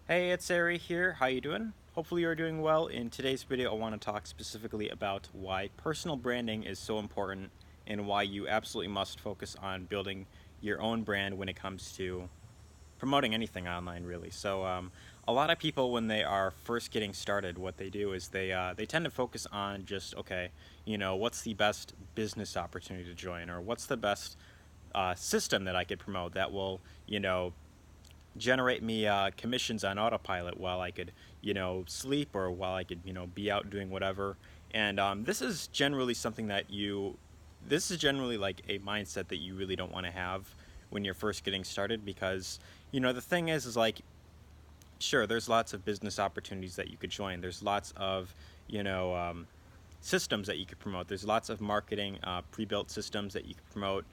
Hey, it's Ari here. How you doing? Hopefully you're doing well. In today's video, I want to talk specifically about why personal branding is so important and why you absolutely must focus on building your own brand when it comes to promoting anything online, really. A lot of people, when they are first getting started, what they do is they tend to focus on just okay, what's the best business opportunity to join, or what's the best system that I could promote that will, generate me commissions on autopilot while I could, sleep or while I could, be out doing whatever. And this is generally like a mindset that you really don't want to have when you're first getting started because, the thing is like, sure, there's lots of business opportunities that you could join. There's lots of, you know, um, systems that you could promote. There's lots of marketing pre-built systems that you could promote,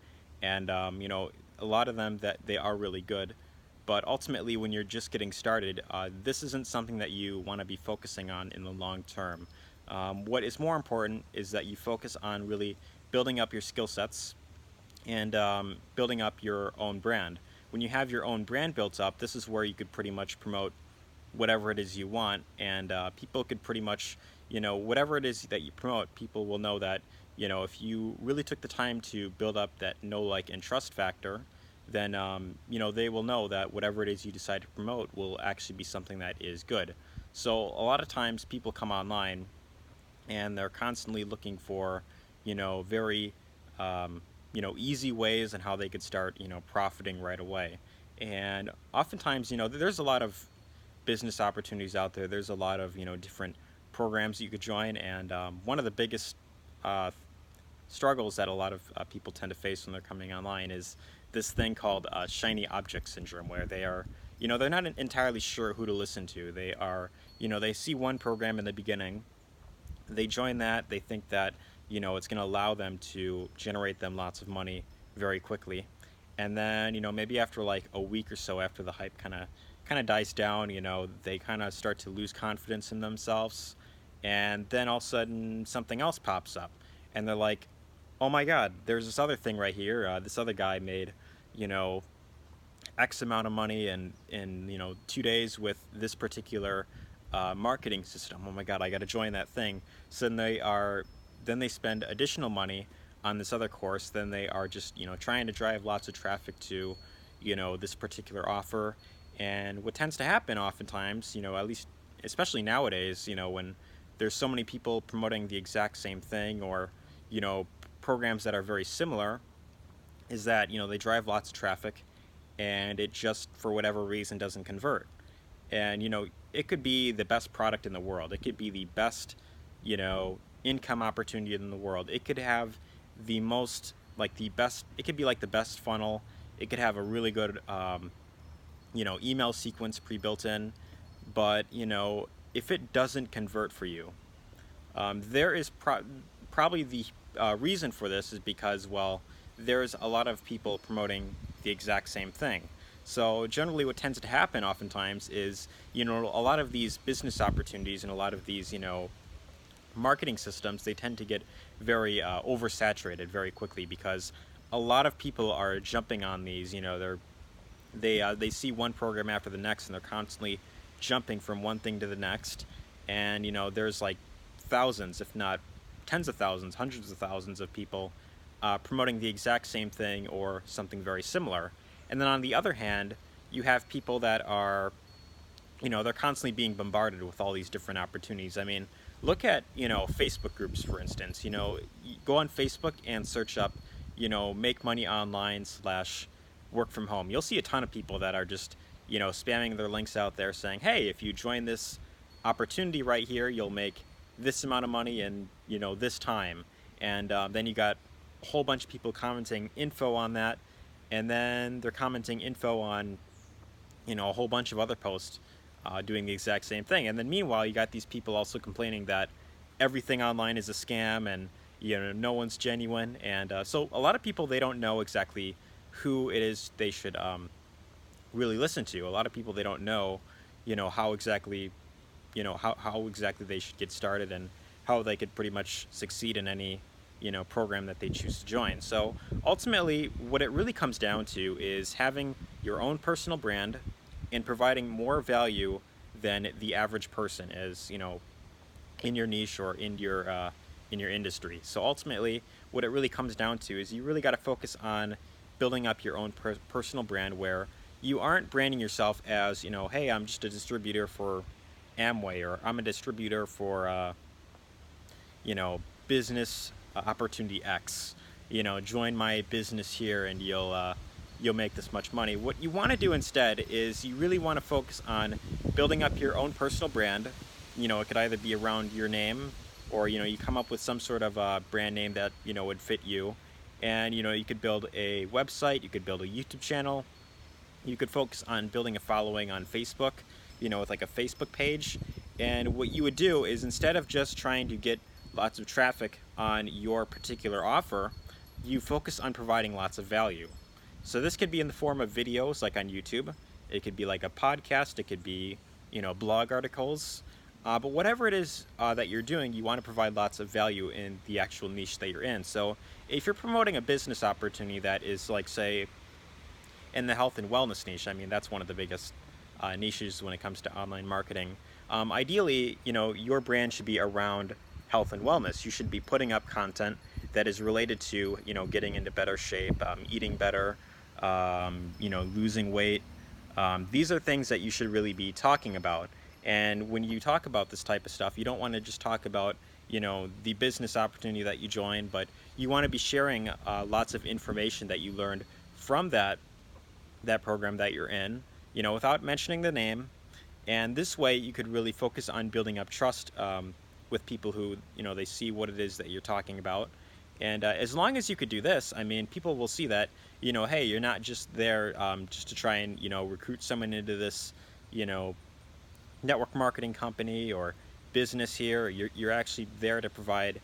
and a lot of them that they are really good. But ultimately, when you're just getting started, this isn't something that you want to be focusing on in the long term. What is more important is that you focus on really building up your skill sets and building up your own brand. When you have your own brand built up, this is where you could pretty much promote whatever it is you want, and people could pretty much, whatever it is that you promote, people will know that, if you really took the time to build up that know, like, and trust factor, then, they will know that whatever it is you decide to promote will actually be something that is good. So a lot of times people come online and they're constantly looking for, very, easy ways and how they could start, profiting right away. And oftentimes, there's a lot of business opportunities out there. There's a lot of different programs you could join, and one of the biggest uh, struggles that a lot of people tend to face when they're coming online is this thing called shiny object syndrome, where they're not entirely sure who to listen to. They are, they see one program in the beginning, they join that, they think that it's going to allow them to generate them lots of money very quickly, and then maybe after like a week or so, after the hype kind of dies down, they kind of start to lose confidence in themselves, and then all of a sudden something else pops up, and they're like, oh my god, there's this other thing right here. This other guy made, you know X amount of money in 2 days with this particular marketing system. Oh my god, I got to join that thing. So then they spend additional money on this other course. Then they are just trying to drive lots of traffic to this particular offer. And what tends to happen oftentimes, at least especially nowadays, when there's so many people promoting the exact same thing, or programs that are very similar, is that they drive lots of traffic, and it just for whatever reason doesn't convert. And it could be the best product in the world, it could be the best you know income opportunity in the world, it could have the most, like, the best, it could be like the best funnel, it could have a really good email sequence pre-built in, but if it doesn't convert for you, there is probably the reason for this is because, well, there's a lot of people promoting the exact same thing. So generally, what tends to happen oftentimes is, a lot of these business opportunities and a lot of these, marketing systems, they tend to get very oversaturated very quickly because a lot of people are jumping on these. They see one program after the next, and they're constantly jumping from one thing to the next. And there's like thousands, if not tens of thousands, hundreds of thousands of people promoting the exact same thing or something very similar. And then on the other hand, you have people that are, they're constantly being bombarded with all these different opportunities. I mean, look at, Facebook groups, for instance. Go on Facebook and search up, make money online slash work from home. You'll see a ton of people that are just, spamming their links out there saying, hey, if you join this opportunity right here, you'll make this amount of money in, this time. And then you got a whole bunch of people commenting info on that. And then they're commenting info on, a whole bunch of other posts doing the exact same thing. And then meanwhile, you got these people also complaining that everything online is a scam, and no one's genuine. And so a lot of people, they don't know exactly who it is they should really listen to. A lot of people, they don't know, how exactly, how exactly they should get started, and how they could pretty much succeed in any program that they choose to join. So ultimately, what it really comes down to is having your own personal brand, and providing more value than the average person is, in your niche or in your industry. So ultimately, what it really comes down to is you really got to focus on building up your own personal brand, where you aren't branding yourself as, hey, I'm just a distributor for Amway, or I'm a distributor for you know, business opportunity X. Join my business here and you'll make this much money. What you want to do instead is you really want to focus on building up your own personal brand. It could either be around your name, or you come up with some sort of brand name that would fit you. And you could build a website, you could build a YouTube channel, you could focus on building a following on Facebook, with like a Facebook page. And what you would do is, instead of just trying to get lots of traffic on your particular offer, you focus on providing lots of value. So this could be in the form of videos like on YouTube. It could be like a podcast. It could be, blog articles. But whatever it is that you're doing, you want to provide lots of value in the actual niche that you're in. So if you're promoting a business opportunity that is, like, say, in the health and wellness niche, I mean, that's one of the biggest niches when it comes to online marketing. Ideally, your brand should be around health and wellness. You should be putting up content that is related to, getting into better shape, eating better, losing weight. These are things that you should really be talking about. And when you talk about this type of stuff, you don't want to just talk about, the business opportunity that you joined, but you want to be sharing lots of information that you learned from that program that you're in, without mentioning the name. And this way you could really focus on building up trust with people who, they see what it is that you're talking about. And as long as you could do this, I mean, people will see that, hey, you're not just there just to try and, recruit someone into this, network marketing company or business here. You're actually there to provide,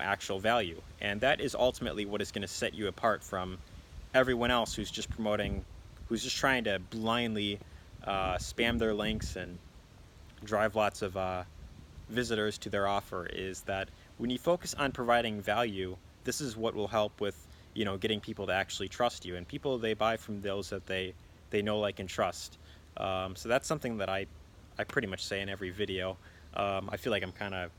actual value. And that is ultimately what is going to set you apart from everyone else who's just trying to blindly spam their links and drive lots of visitors to their offer. Is that when you focus on providing value, this is what will help with, getting people to actually trust you. And people, they buy from those that they know, like, and trust. So that's something that I pretty much say in every video. I feel like I'm kind of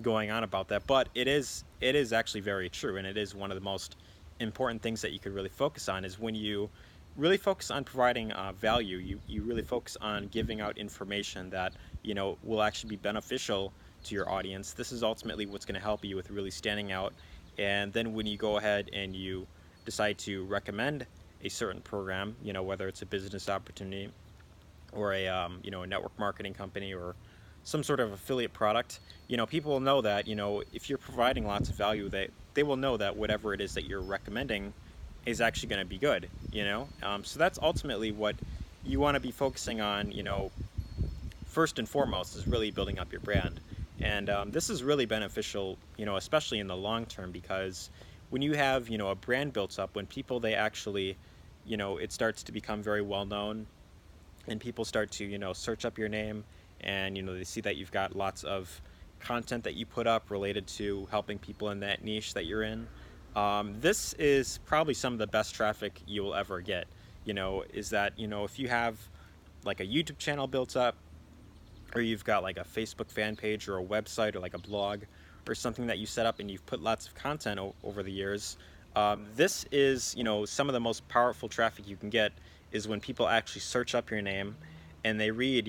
going on about that, but it is actually very true, and it is one of the most important things that you could really focus on. Is when you really focus on providing value, you really focus on giving out information that will actually be beneficial to your audience. This is ultimately what's going to help you with really standing out. And then when you go ahead and you decide to recommend a certain program, whether it's a business opportunity or a a network marketing company or some sort of affiliate product, people will know that, if you're providing lots of value, they will know that whatever it is that you're recommending is actually going to be good. So that's ultimately what you want to be focusing on, first and foremost, is really building up your brand. And this is really beneficial, especially in the long term, because when you have, a brand built up, when people, they actually, it starts to become very well known, and people start to, search up your name, and, they see that you've got lots of content that you put up related to helping people in that niche that you're in. This is probably some of the best traffic you will ever get, is that, if you have like a YouTube channel built up, or you've got like a Facebook fan page or a website or like a blog or something that you set up and you've put lots of content over the years, this is, some of the most powerful traffic you can get is when people actually search up your name and they read,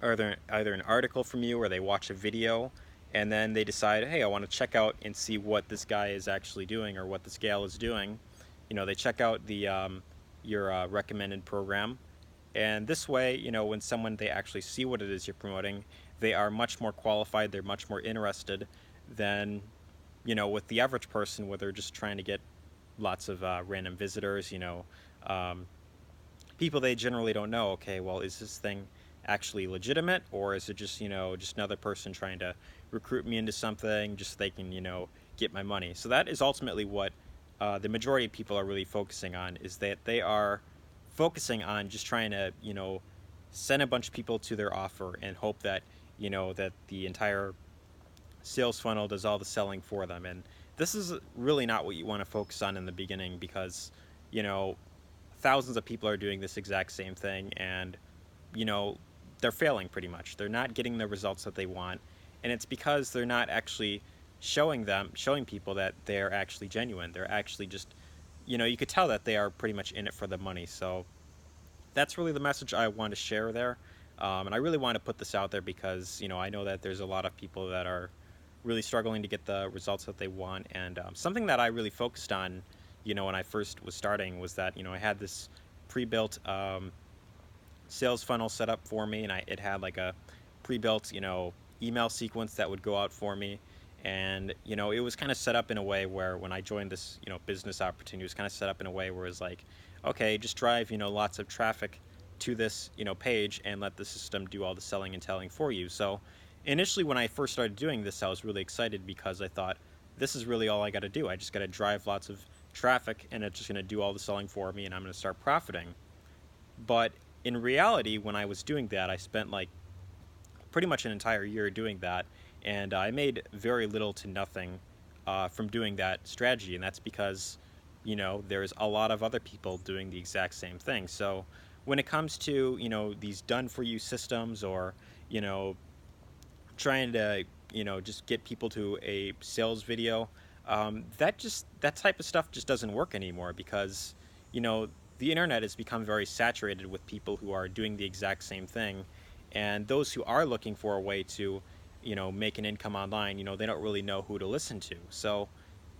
either an article from you or they watch a video, and then they decide, hey, I want to check out and see what this guy is actually doing or what this gal is doing. They check out your recommended program. And this way, when they actually see what it is you're promoting, they are much more qualified, they're much more interested than, with the average person, where they're just trying to get lots of random visitors, people they generally don't know, okay, well, is this thing actually legitimate, or is it just, just another person trying to recruit me into something just so they can, get my money. So that is ultimately what the majority of people are really focusing on, is that they are focusing on just trying to, send a bunch of people to their offer and hope that, that the entire sales funnel does all the selling for them. And this is really not what you want to focus on in the beginning, because, thousands of people are doing this exact same thing, and you know, they're failing pretty much. They're not getting the results that they want, and it's because they're not actually showing people that they're actually genuine. They're actually just, you could tell that they are pretty much in it for the money. So that's really the message I want to share there. And I really want to put this out there because, I know that there's a lot of people that are really struggling to get the results that they want. And something that I really focused on, when I first was starting was that, I had this pre-built sales funnel set up for me, and it had like a pre-built, email sequence that would go out for me. And, it was kind of set up in a way where when I joined this, business opportunity, it was kind of set up in a way where it was like, okay, just drive, lots of traffic to this, page and let the system do all the selling and telling for you. So initially when I first started doing this, I was really excited because I thought, this is really all I got to do. I just got to drive lots of traffic and it's just going to do all the selling for me and I'm going to start profiting. But in reality, when I was doing that, I spent like pretty much an entire year doing that, and I made very little to nothing from doing that strategy, and that's because, there's a lot of other people doing the exact same thing. So when it comes to, these done-for-you systems or, you know, trying to, just get people to a sales video, that type of stuff just doesn't work anymore because, you know, the internet has become very saturated with people who are doing the exact same thing, and those who are looking for a way to, make an income online, they don't really know who to listen to. So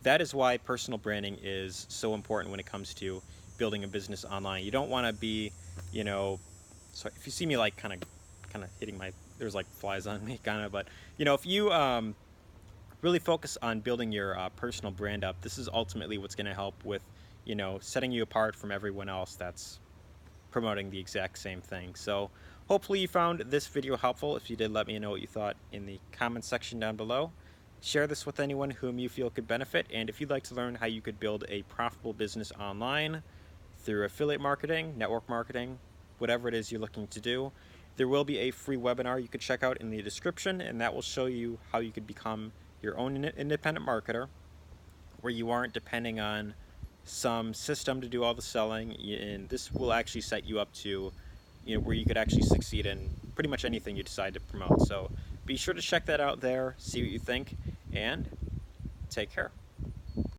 that is why personal branding is so important when it comes to building a business online. You don't want to be, you know, so if you see me like kind of hitting my, there's like flies on me kind of, but if you really focus on building your personal brand up, this is ultimately what's going to help with, setting you apart from everyone else that's promoting the exact same thing. So hopefully you found this video helpful. If you did, let me know what you thought in the comments section down below. Share this with anyone whom you feel could benefit, and if you'd like to learn how you could build a profitable business online through affiliate marketing, network marketing, whatever it is you're looking to do, there will be a free webinar you could check out in the description, and that will show you how you could become your own independent marketer where you aren't depending on some system to do all the selling, and this will actually set you up to, where you could actually succeed in pretty much anything you decide to promote. So be sure to check that out there, see what you think, and take care.